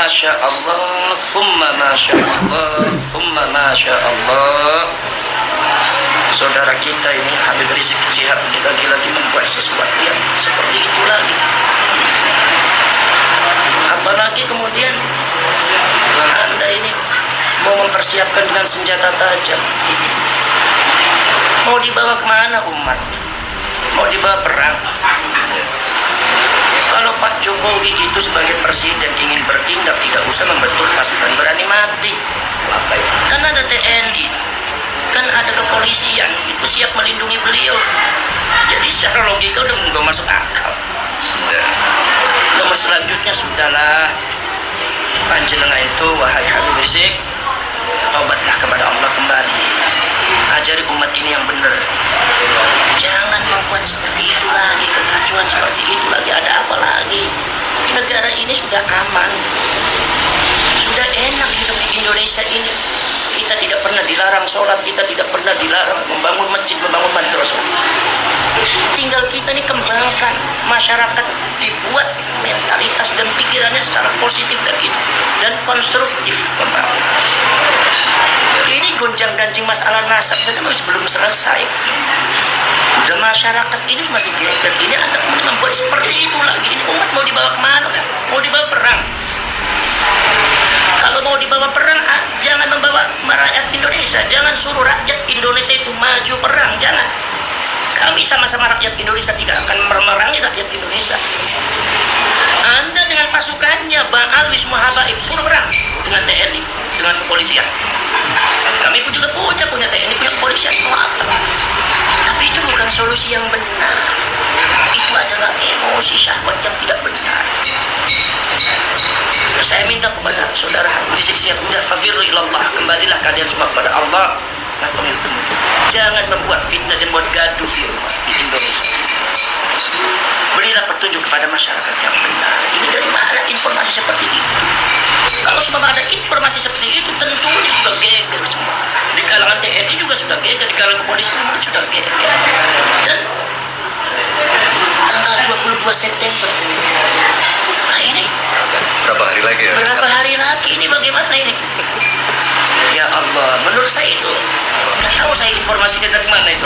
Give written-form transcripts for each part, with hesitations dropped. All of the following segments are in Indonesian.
Masya Allah, Masya Allah, Masya Allah. Saudara kita ini Habib Rizik Syihab ini lagi-lagi membuat sesuatu yang seperti itu lagi. Apalagi kemudian Anda ini mau mempersiapkan dengan senjata tajam. Mau dibawa kemana umat? Mau dibawa perang? Kalau Pak Jokowi itu sebagai presiden ingin bertindak, tidak usah membentuk pasukan berani mati. Kan ada TNI, kan ada kepolisian, itu siap melindungi beliau. Jadi secara logika udah nggak masuk akal. Nomor selanjutnya, sudahlah, panjenengan itu wahai Habib Rizik, taubatlah kepada Allah kembali. Ajari umat ini yang benar. Jangan membuat seperti itu lagi, kekacauan seperti itu lagi. Ada apa lagi? Negara ini sudah aman, sudah enak hidup di Indonesia ini. Kita tidak pernah dilarang sholat, kita tidak pernah dilarang membangun masjid, membangun madrasah. Tinggal kita nih kembangkan masyarakat, dibuat mentalitas dan pikirannya secara positif dan konstruktif membangun. Ini gonjang-ganjing masalah nasab saja masih belum selesai. Udah masyarakat ini masih geger. Ini Anda membuat seperti itu lagi. Ini umat mau dibawa kemana kan? Mau dibawa perang. Kalau mau dibawa perang, jangan membawa rakyat Indonesia. Jangan suruh rakyat Indonesia itu maju perang. Jangan. Kami sama-sama rakyat Indonesia tidak akan memerangi rakyat Indonesia. Anda dengan pasukannya, Bang Alwi semua habaib, suruh perang dengan TNI, dengan kepolisian. Kami pun juga punya TNI, punya kepolisian, mau apa? Tapi itu bukan solusi yang benar. Itu adalah emosi syahwat yang tidak benar. Saya minta kepada saudara Habib Rizik Syihab, fafirru ilallah, kembalilah kalian semua kepada Allah. Jangan membuat fitnah dan membuat gaduh di Indonesia. Berilah petunjuk kepada masyarakat yang benar. Ini dari mana informasi seperti itu? Kalau semua ada informasi seperti itu, tentunya sudah geger semua. Di kalangan TNI juga sudah geger, di kalangan kepolisian juga sudah geger. Dan tanggal 22 September, nah ini berapa hari lagi ya? Berapa hari lagi ini, bagaimana ini? Ya Allah, menurut saya itu nggak tahu saya informasinya dari mana itu.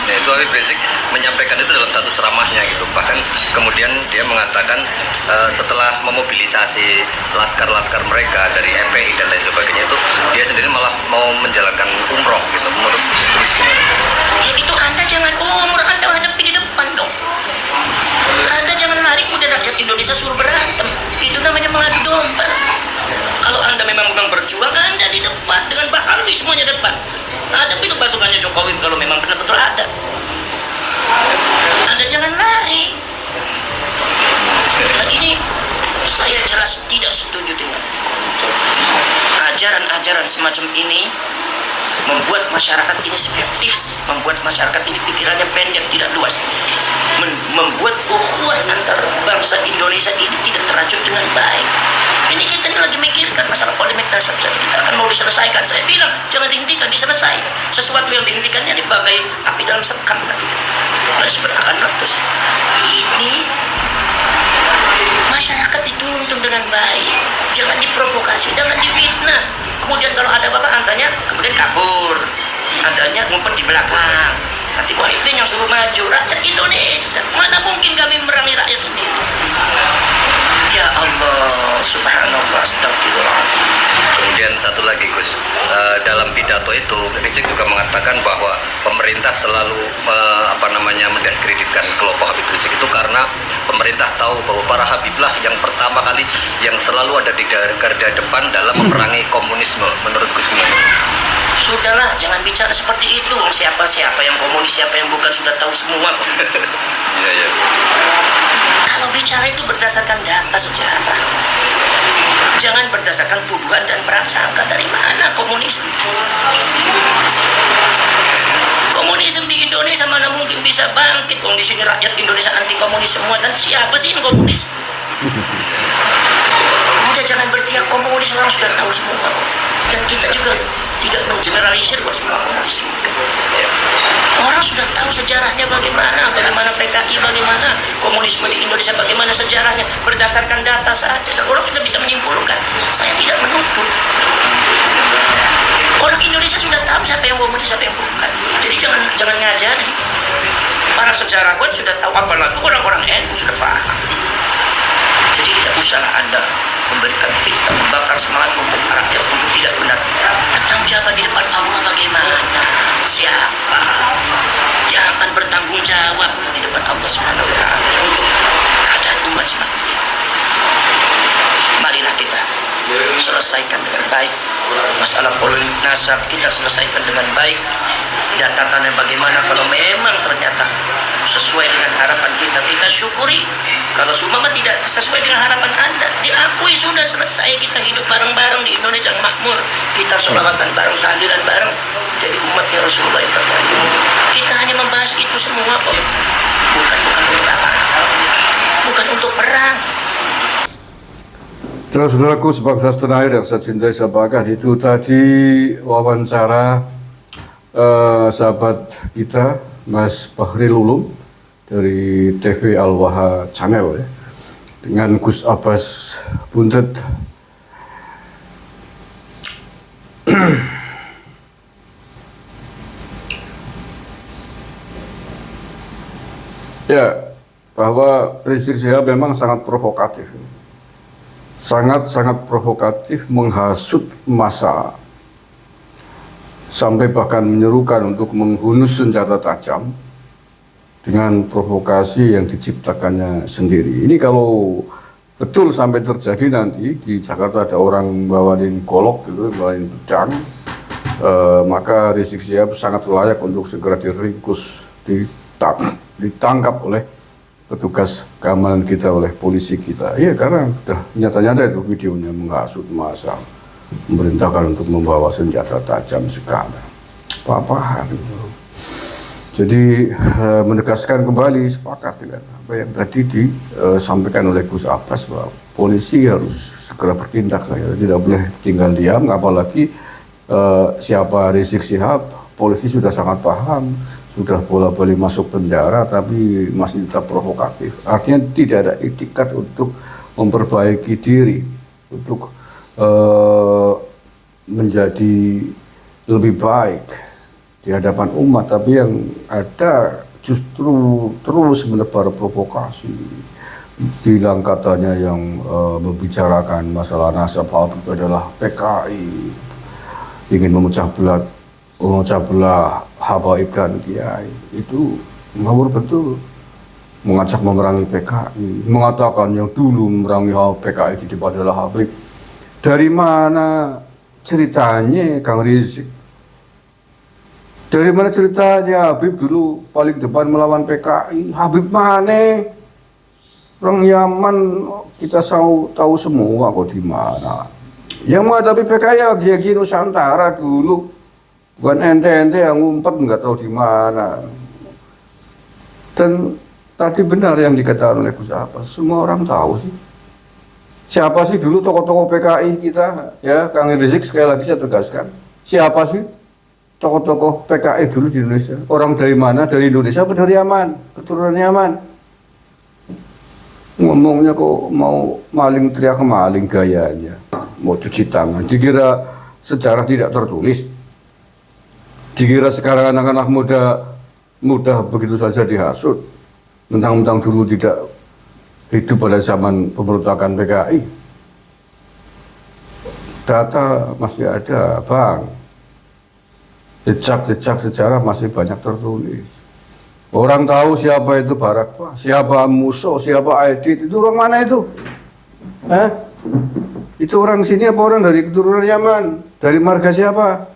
Ya, itu Habib Rizik menyampaikan itu dalam satu ceramahnya gitu. Bahkan kemudian dia mengatakan setelah memobilisasi laskar-laskar mereka dari FPI dan lain sebagainya, itu dia sendiri malah mau menjalankan umroh gitu. Menurut Rizik, ya itu Anda jangan umroh, Anda hadapi di depan dong. Anda jangan lari kemudian rakyat Indonesia suruh berantem. Itu namanya mengadu domba. Kalau Anda memang berjuang, Anda di depan dengan Pak Alwi semuanya depan. Ada itu pasukannya Jokowi kalau memang benar-benar ada. Anda jangan lari. Dan ini saya jelas tidak setuju dengan ajaran-ajaran semacam ini. Membuat masyarakat ini skeptis, membuat masyarakat ini pikirannya pendek, tidak luas, membuat ukhuwah antar bangsa Indonesia ini tidak terajut dengan baik. Ini kita ini lagi mikirkan masalah polemik nasab saja, kita akan mau diselesaikan. Saya bilang jangan dihentikan, diselesaikan. Sesuatu yang dihentikannya ini bagai api dalam sekam nanti. Akan meletus. Ini masyarakat dituntun dengan baik, jangan diprovokasi, jangan difitnah. Kemudian kalau ada apa-apa antanya kemudian kabur, adanya ngumpet di belakang. Nanti Wahidin yang suruh maju, rakyat Indonesia. Mana mungkin kami merangi rakyat sendiri? Ya Allah, subhanallah, astagfirullahaladzim. kemudian satu lagi Gus, dalam pidato itu Rizik juga mengatakan bahwa pemerintah selalu mendiskreditkan kelompok Habib Rizik itu karena pemerintah tahu bahwa para Habiblah yang pertama kali yang selalu ada di garda depan dalam memerangi komunisme. Menurut Gus gimana? Sudahlah, jangan bicara seperti itu. Siapa yang komunis, siapa yang bukan sudah tahu semua. Iya, iya. Kalau bicara itu berdasarkan data sejarah. Jangan berdasarkan tuduhan dan prasangka. Dari mana komunisme? Komunisme di Indonesia mana mungkin bisa bangkit? Di sini rakyat Indonesia anti komunis semua. Dan siapa sih yang komunis? Udah jangan bertiap komunis, orang sudah tahu semua. Dan kita juga tidak menggeneralisir buat semua komunis. Orang sudah tahu sejarahnya bagaimana PKI, bagaimana komunisme di Indonesia, bagaimana sejarahnya berdasarkan data saja. Dan orang sudah bisa menyimpulkan. jangan ngajari. Para sejarawan sudah tahu, apalagi orang-orang NU sudah paham. Jadi tidak usahlah Anda memberikan fitnah, membakar semangat untuk rakyat untuk tidak benar. Bertanggung di depan Allah bagaimana? Siapa yang akan bertanggung jawab di depan Allah Subhanahu wa Ta'ala untuk keadaan umat semakin ini? Marilah kita selesaikan dengan baik masalah polemik nasab, kita selesaikan dengan baik. Dan tatanan bagaimana kalau memang ternyata sesuai dengan harapan kita, kita syukuri. Kalau seumpama tidak sesuai dengan harapan Anda, diakui, sudah selesai. Kita hidup bareng-bareng di Indonesia yang makmur, kita sholawatan bareng, tahlilan bareng, jadi umatnya Rasulullah yang terbaik. Kita hanya membahas itu semua kok, bukan untuk apa-apa, bukan untuk perang. Saudara-saudaraku, sebangsa setanah air yang saya cintai, saya banggakan, itu tadi wawancara sahabat kita Mas Bahril Ulum dari TV Al-Waha Channel ya, dengan Gus Abbas Buntet. Ya, bahwa Rizik Syihab memang sangat provokatif, sangat provokatif, menghasut massa, sampai bahkan menyerukan untuk menghunus senjata tajam dengan provokasi yang diciptakannya sendiri. Ini kalau betul sampai terjadi nanti di Jakarta ada orang bawain golok gitu, bawain pedang, maka Rizik Syihab sangat layak untuk segera diringkus, ditangkap oleh petugas keamanan kita, oleh polisi kita. Iya, karena sudah nyata-nyata itu videonya menghasut massa, memerintahkan untuk membawa senjata tajam segala. Apa-apaan gitu. Jadi menegaskan kembali, sepakat dengan apa yang tadi disampaikan oleh Gus Abbas, bahwa polisi harus segera bertindak, tidak boleh tinggal diam. Apalagi siapa Rizik Syihab, polisi sudah sangat paham, sudah bola-balik masuk penjara, tapi masih tetap provokatif. Artinya tidak ada itikat untuk memperbaiki diri, untuk menjadi lebih baik di hadapan umat, tapi yang ada justru terus menebar provokasi. Bilang katanya yang membicarakan masalah nasab Habib adalah PKI, ingin memecah belah Habaib dan Kiai. Itu ngawur betul, mengajak memerangi PKI, mengatakan yang dulu memerangi PKI di depan adalah Habib. Dari mana ceritanya Kang Rizik? Dari mana ceritanya Habib dulu paling depan melawan PKI? Habib mana? Orang Yaman kita tahu semua kok di mana. Yang menghadapi PKI ya Gigi Nusantara dulu. Bukan ente-ente yang ngumpet nggak tahu di mana. Dan tadi benar yang dikatakan oleh Gus Abbas, semua orang tahu sih. Siapa sih dulu tokoh-tokoh PKI kita, ya Kang Rizik, sekali lagi saya tegaskan. Siapa sih tokoh-tokoh PKI dulu di Indonesia? Orang dari mana? Dari Indonesia apa dari Yaman? Keturunan Yaman. Ngomongnya kok mau maling, teriak maling gayanya. Mau cuci tangan. Dikira sejarah tidak tertulis. Dikira sekarang anak-anak muda begitu saja dihasut. Mentang-mentang dulu tidak hidup pada zaman pemberontakan PKI. Data masih ada, Bang. Jejak-jejak sejarah masih banyak tertulis. Orang tahu siapa itu Barak, siapa Muso, siapa Aidit. Itu orang mana itu? Itu orang sini apa orang dari keturunan Yaman? Dari marga siapa?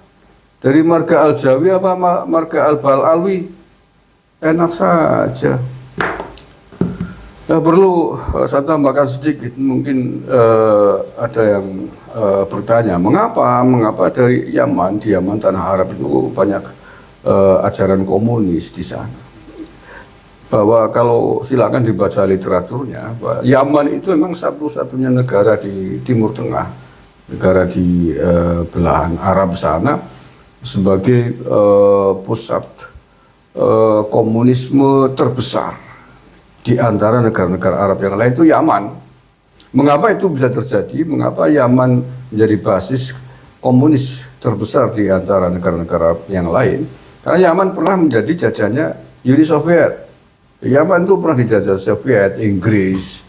Dari marga Al-Jawi apa marga Al-Bal'alwi? Enak saja. Perlu saya tambahkan sedikit, mungkin ada yang bertanya, mengapa dari Yaman, di Yaman Tanah Arab itu banyak ajaran komunis di sana. Bahwa kalau silakan dibaca literaturnya, bahwa Yaman itu memang satu-satunya negara di Timur Tengah, negara di belahan Arab sana, sebagai pusat komunisme terbesar di antara negara-negara Arab yang lain. Itu Yaman. Mengapa itu bisa terjadi? Mengapa Yaman menjadi basis komunis terbesar di antara negara-negara yang lain? Karena Yaman pernah menjadi jajahannya Uni Soviet. Yaman itu pernah dijajah Soviet, Inggris,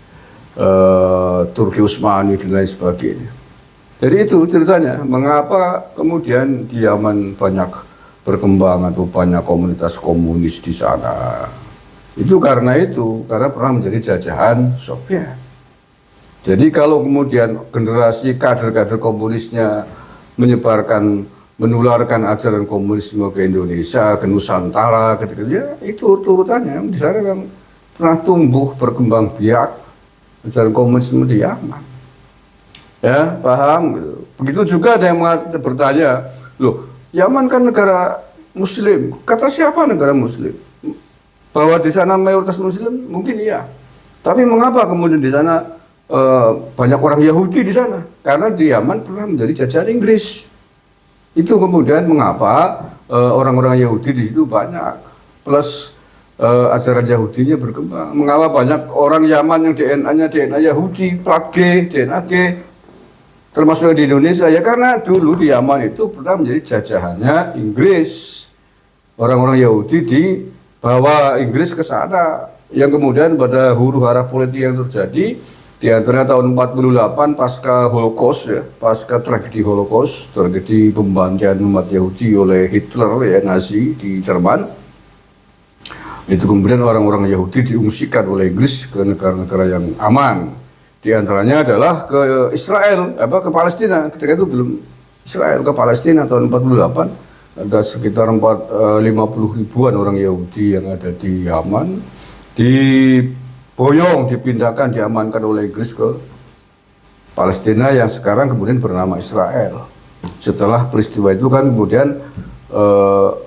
Turki Utsmani dan lain sebagainya. Jadi itu ceritanya, mengapa kemudian di Yaman banyak berkembang atau banyak komunitas komunis di sana. Itu karena pernah menjadi jajahan Soviet. Jadi kalau kemudian generasi kader-kader komunisnya menularkan ajaran komunisme ke Indonesia, ke Nusantara, ya itu urutannya. Di sana yang pernah tumbuh berkembang biak ajaran komunisme di Yaman. Ya, paham? Begitu juga ada yang bertanya, loh, Yaman kan negara Muslim. Kata siapa negara Muslim? Bahwa di sana mayoritas Muslim? Mungkin iya. Tapi mengapa kemudian di sana banyak orang Yahudi di sana? Karena di Yaman pernah menjadi jajahan Inggris. Itu kemudian mengapa orang-orang Yahudi di situ banyak. Plus ajaran Yahudinya berkembang. Mengapa banyak orang Yaman yang DNA-nya DNA Yahudi, plat G, DNA G, termasuk di Indonesia? Ya karena dulu di Yaman itu pernah menjadi jajahannya Inggris. Orang-orang Yahudi dibawa Inggris ke sana, yang kemudian pada huru-hara politik yang terjadi di antara tahun 48 pasca Holocaust, ya, pasca tragedi Holocaust, tragedi pembantaian umat Yahudi oleh Hitler, ya, Nazi di Jerman. Itu kemudian orang-orang Yahudi diungsikan oleh Inggris ke negara-negara yang aman. Di antaranya adalah ke Israel, ke Palestina. Ketika itu belum Israel, ke Palestina tahun 48. Ada sekitar 50 ribuan orang Yahudi yang ada di Yaman, diboyong, dipindahkan, diamankan oleh Inggris ke Palestina yang sekarang kemudian bernama Israel. Setelah peristiwa itu kan kemudian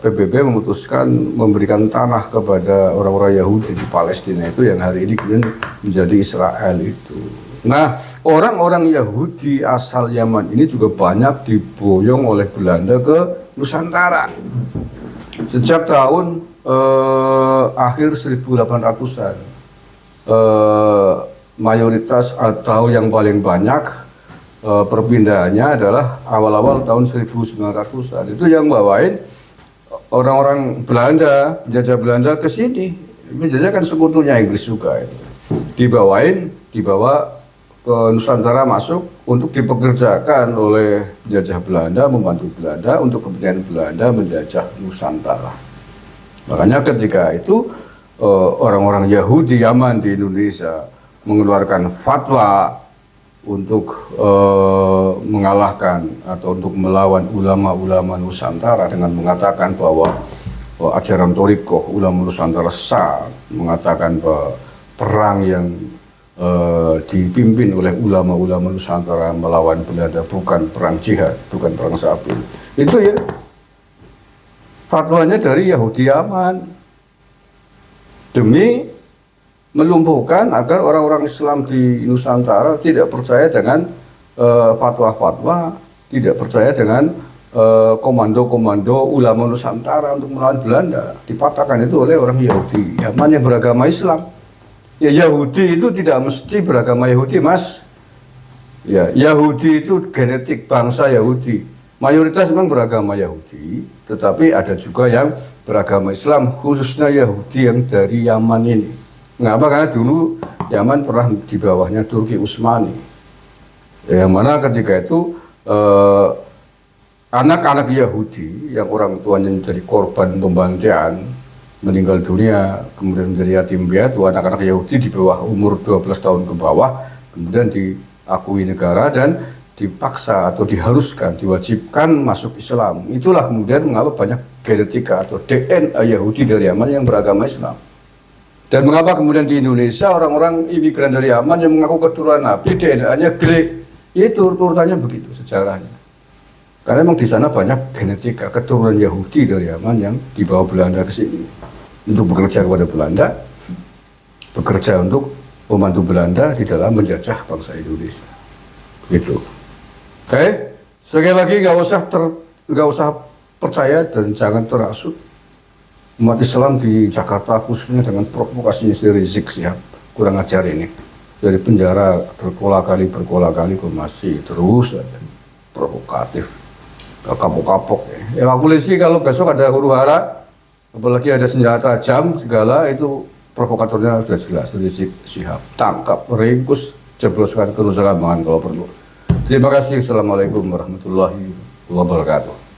PBB memutuskan memberikan tanah kepada orang-orang Yahudi di Palestina itu yang hari ini kemudian menjadi Israel itu. Nah, orang-orang Yahudi asal Yaman ini juga banyak diboyong oleh Belanda ke Nusantara. Sejak tahun akhir 1800-an, mayoritas atau yang paling banyak perpindahannya adalah awal-awal tahun 1900-an. Itu yang bawain orang-orang Belanda, penjajah Belanda ke sini. Penjajah kan sekutunya Inggris juga. Dibawa ke Nusantara masuk untuk dipekerjakan oleh penjajah Belanda, membantu Belanda untuk kepentingan Belanda menjajah Nusantara. Makanya ketika itu orang-orang Yahudi Yaman di Indonesia mengeluarkan fatwa untuk mengalahkan atau untuk melawan ulama-ulama Nusantara dengan mengatakan bahwa ajaran Thorikoh ulama Nusantara sesat, mengatakan bahwa perang yang dipimpin oleh ulama-ulama Nusantara melawan Belanda bukan perang jihad, bukan perang sapi. Itu ya fatwanya dari Yahudi Yaman demi melumpuhkan agar orang-orang Islam di Nusantara tidak percaya dengan fatwa-fatwa, tidak percaya dengan komando-komando ulama Nusantara untuk melawan Belanda. Dipatahkan itu oleh orang Yahudi Yaman yang beragama Islam. Ya, Yahudi itu tidak mesti beragama Yahudi, Mas. Ya, Yahudi itu genetik bangsa Yahudi. Mayoritas memang beragama Yahudi, tetapi ada juga yang beragama Islam, khususnya Yahudi yang dari Yaman ini. Mengapa? Karena dulu Yaman pernah di bawahnya Turki Utsmani. Yang mana ketika itu anak-anak Yahudi yang orang tuanya menjadi korban pembantaian, meninggal dunia, kemudian menjadi yatim piatu, anak-anak Yahudi di bawah umur 12 tahun ke bawah, kemudian diakui negara dan dipaksa atau diharuskan, diwajibkan masuk Islam. Itulah kemudian mengapa banyak genetika atau DNA Yahudi dari Yaman yang beragama Islam. Dan mengapa kemudian di Indonesia orang-orang imigran dari Yaman yang mengaku keturunan Nabi, DNA-nya Grek, itu urutannya begitu sejarahnya. Karena memang di sana banyak genetika keturunan Yahudi dari Yaman yang dibawa Belanda ke sini untuk bekerja kepada Belanda, bekerja untuk membantu Belanda di dalam menjajah bangsa Indonesia. Gitu. Oke, sekali lagi nggak usah percaya dan jangan terasut. Umat Islam di Jakarta khususnya dengan provokasinya si Rizik Syihab kurang ajar ini, dari penjara berkola kali kok masih terus aja provokatif, kapok-kapok ya. Polisi kalau besok ada huru-hara Apalagi ada senjata tajam segala, itu provokatornya sudah jelas. Rizik Syihab tangkap, ringkus, jebloskan kerusakan kalau perlu. Terima kasih. Assalamualaikum warahmatullahi wabarakatuh.